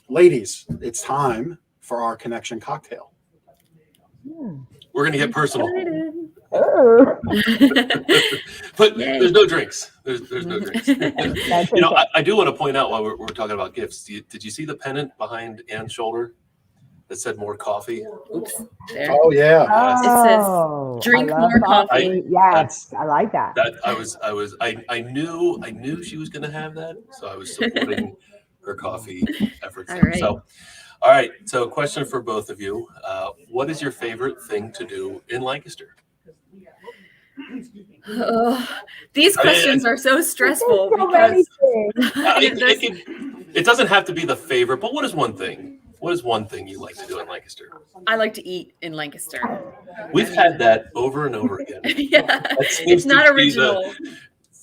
Ladies, it's time for our connection cocktail. We're gonna get personal, Oh. but there's no drinks. There's no drinks. I do want to point out while we're talking about gifts. Did you see the pennant behind Anne's shoulder that said "More coffee"? Oops. There. Oh yeah. Oh, "Drink I love more coffee." Yes, I like that. I knew she was going to have that, so I was supporting her coffee efforts. All there. right. So, all right. So, question for both of you: what is your favorite thing to do in Lancaster? These questions are so stressful So many because things. It doesn't have to be the favorite, but what is one thing? What is one thing you like to do in Lancaster? I like to eat in Lancaster. We've had that over and over again. Yeah, That seems it's not to be original,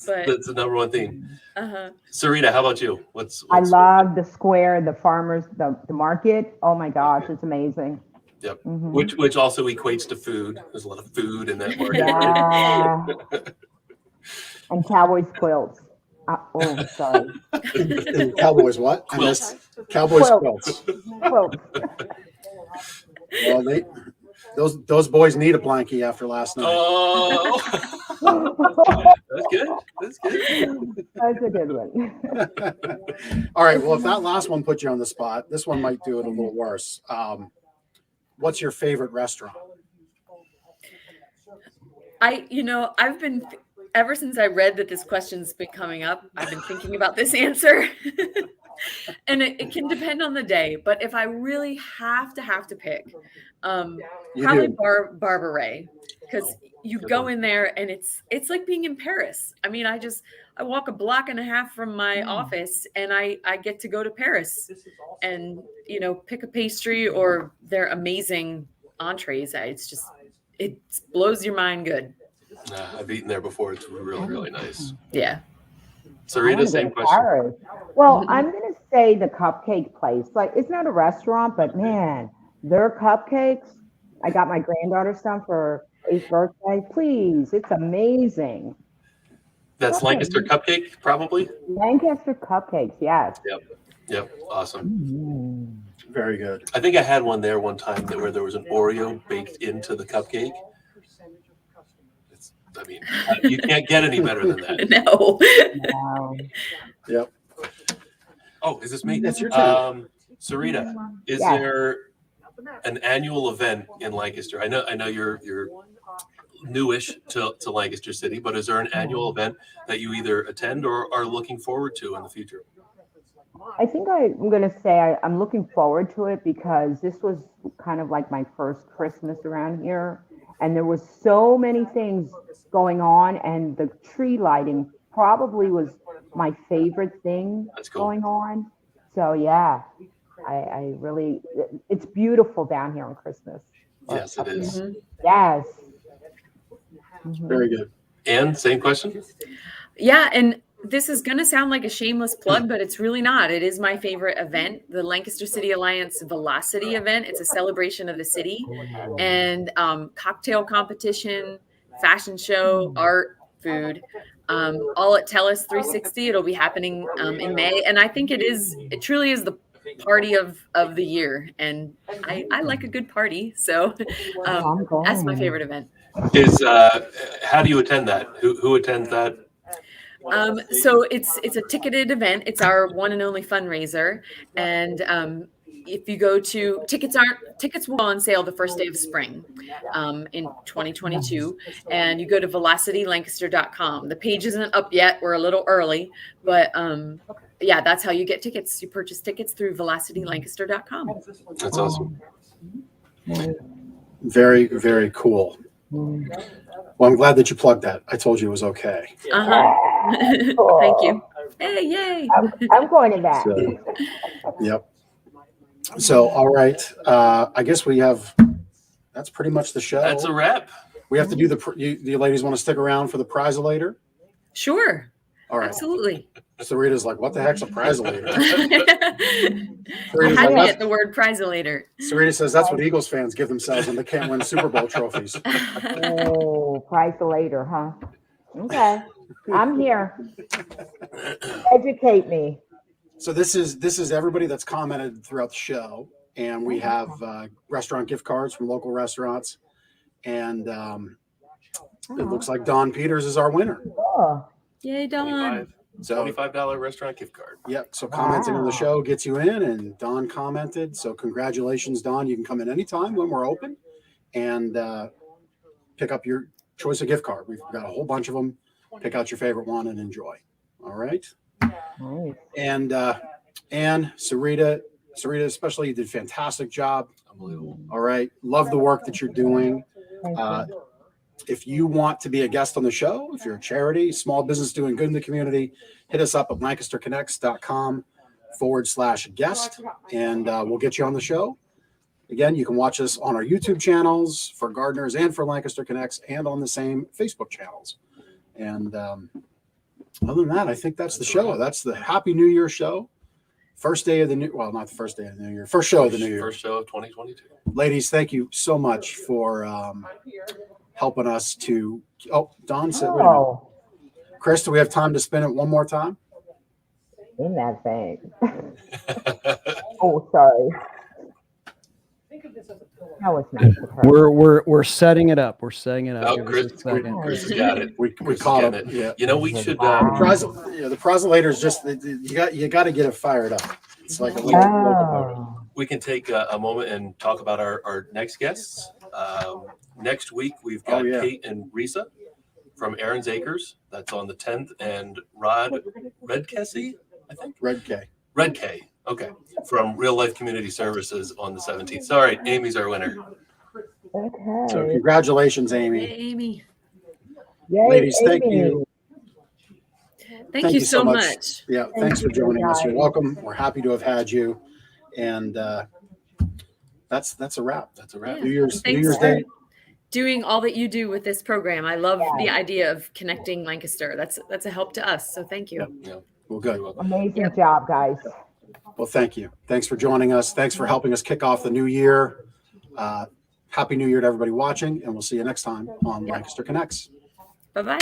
but That's the number one theme. uh-huh. Sarita, how about you? I love the square, the farmers, the market. Oh my gosh, it's amazing. Yep. Mhm. Which also equates to food. There's a lot of food in that market. Yeah. And Cowboys quilts. Oh, sorry. Cowboys what? I Quilts. missed Cowboys Quilts. quilts. Well, those boys need a blankie after last night. Oh, that's good. That's good. That's a good one. All right. Well, if that last one put you on the spot, this one might do it a little worse. What's your favorite restaurant? I've been ever since I read that this question's been coming up, I've been thinking about this answer. And it can depend on the day, but if I really have to pick, You probably do. Barber Ray, because you go in there and it's like being in Paris. I mean, I walk a block and a half from my office and I get to go to Paris and pick a pastry or their amazing entrees. It blows your mind good. I've eaten there before. It's really, really nice. Yeah. Sarita, same question. Paris. Well, I'm going to say the cupcake place. Like, it's not a restaurant, but man, their cupcakes. I got my granddaughter some for 8th birthday. Please, it's amazing. That's Okay. Lancaster Cupcake, probably. Lancaster Cupcakes, yes. Yep. Awesome. Very good. I think I had one there one time where there was an Oreo baked into the cupcake. You can't get any better than that. No. Wow. Yep. Oh, is this me? It's your turn. Sarita, is Yeah. there an annual event in Lancaster? I know you're newish to Lancaster City, but is there an annual event that you either attend or are looking forward to in the future? I think I'm going to say I'm looking forward to it because this was kind of like my first Christmas around here. And there was so many things going on, and the tree lighting probably was my favorite thing That's cool. going on. So yeah, I really, it's beautiful down here on Christmas. Yes, it is. Mhm. Yes. Very good. And same question? Yeah, and this is going to sound like a shameless plug, but it's really not. It is my favorite event, the Lancaster City Alliance Velocity event. It's a celebration of the city and cocktail competition, fashion show, art, food, all at Tellus 360. It'll be happening in May. And I think it truly is the party of the year. And I like a good party. So that's my favorite event. How do you attend that? Who attends that? So it's a ticketed event. It's our one and only fundraiser. And if you go to tickets will go on sale the first day of spring in 2022. And you go to velocitylancaster.com. The page isn't up yet. We're a little early, but yeah, that's how you get tickets. You purchase tickets through velocitylancaster.com. That's awesome. Very, very cool. Well, I'm glad that you plugged that. I told you it was okay. Thank you. Hey, yay. I'm going to that. So, yep. So, all right. I guess that's pretty much the show. That's a wrap. We have to do you ladies want to stick around for the prize-a-later? Sure. All right. Absolutely. Sarita's like, what the heck's a prize-a-later? I Sarita's had to like, get the word prize-a-later. Sarita says that's what Eagles fans give themselves when they can't win Super Bowl trophies. Oh, prize later, huh? Okay. I'm here. Educate me. So this is everybody that's commented throughout the show, and we have restaurant gift cards from local restaurants, and it looks like Don Peters is our winner. Oh, Yay, Dawn. $25 restaurant gift card. Yep. So commenting on the show gets you in, and Don commented. So congratulations, Don. You can come in anytime when we're open, and pick up your choice of gift card. We've got a whole bunch of them. Pick out your favorite one and enjoy. All right. nice. And Sarita especially, you did a fantastic job. Unbelievable. All right. Love the work that you're doing. Thank you. If you want to be a guest on the show, if you're a charity, small business doing good in the community, hit us up at lancasterconnects.com/guest, and we'll get you on the show. Again, you can watch us on our YouTube channels for Gardeners and for Lancaster Connects, and on the same Facebook channels. And other than that, I think that's the show. That's the Happy New Year show. First day of the new, well, not the first day of the new year, first show of the new year. First show of 2022. Ladies, thank you so much for helping us to. Oh, Don said, wait a minute. Oh, Chris, do we have time to spin it one more time? in that thing. Oh, sorry. That was nice of her. We're setting it up. We're setting it up. Oh, Give us a Chris second. has got it. We Chris caught got it. it. Yeah. You know, we should. The proselytor is just you got to get it fired up. It's like a little Oh, We can take a moment and talk about our next guests. Next week, we've got Kate and Risa from Aaron's Acres. That's on the 10th. And Rod Redkessy, I think? Red K. Red K. Okay. From Real Life Community Services on the 17th. Sorry, Amy's our winner. okay. So congratulations, Amy. Hey, Amy. Yay, Ladies, thank Amy. you. Thank you so much. Yeah, Thank thanks for you, joining us. You're guys. welcome. We're happy to have had you. And that's a wrap. That's a wrap. Yeah. New Year's Thanks Day. Doing all that you do with this program. I love the idea of connecting Lancaster. That's a help to us. So thank you. Yeah. Well, good. You're welcome. Amazing job, guys. Well, thank you. Thanks for joining us. Thanks for helping us kick off the new year. Happy New Year to everybody watching, and we'll see you next time on Lancaster Connects. Bye-bye.